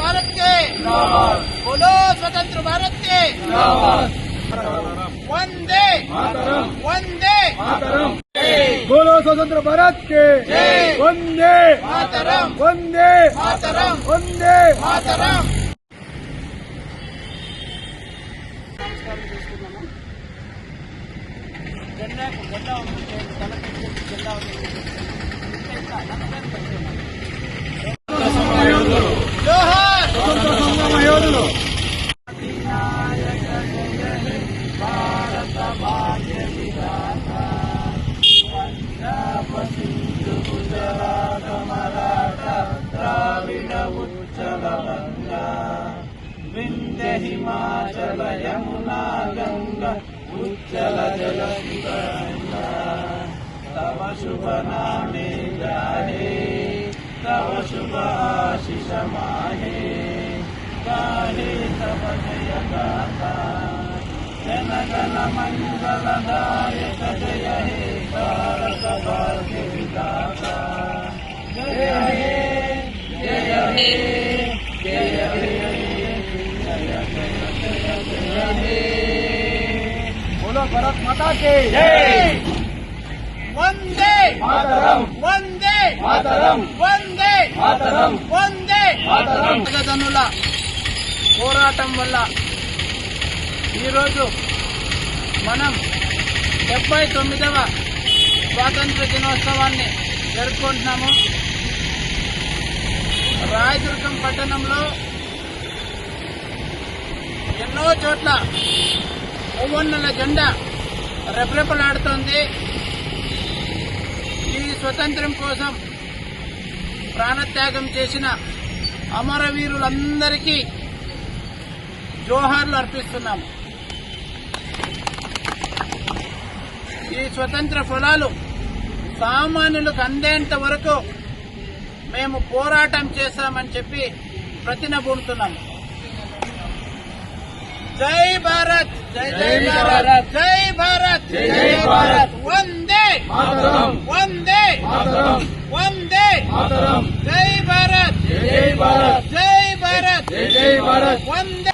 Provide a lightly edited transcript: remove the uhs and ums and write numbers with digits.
भारत के बोलो स्वतंत्र भारत के वंदे वंदे बोलो स्वतंत्र भारत के वंदे मातरम वंदे मातरम वंदे मातरम। జెండా ఉంది, జెండా ఉంది. జోహార్ స్వతంత్ర సంగ్రామ యోధులు. భారత భాగ్య విధాత పంజాబ్ సింధు గుజరాత మరాఠ ద్రావిడ ఉచ్చల గంగా వింధ్య హిమాచల యమునా గంగా ఉచ్చల జల గంగా तव शुभ नामे गाहे तव शुभ आशीष माहे गाहे तव जय गाथा जन गण मंगलदायक जय हे भारत भाग्य विधाता जय हे जय हे जय हे जय जय हे बोलो भारत माता के वंदे मातरम वंदे मातरम वंदे मातरम वंदे मातरम। ప్రజల పోరాటం వల్ల ఈరోజు మనం 79వ స్వాతంత్ర దినోత్సవాన్ని జరుపుకుంటున్నాము. రాయదుర్గం పట్టణంలో ఎన్నో చోట్ల ఒవ్వొన్నెల జెండా రెపరెపలాడుతోంది. ఈ స్వతంత్రం కోసం ప్రాణత్యాగం చేసిన అమరవీరులందరికీ జోహార్లు అర్పిస్తున్నాము. ఈ స్వతంత్ర ఫలాలు సామాన్యులకు అందేంత వరకు మేము పోరాటం చేస్తామని చెప్పి ప్రతినబూనుతున్నాము. జై భారత్ జై జై భారత్ జై భారత్ జై భారత్ వందే मातरम వందే मातरम వందే मातरम జై భారత్ जय भारत జై భారత్ जय भारत వందే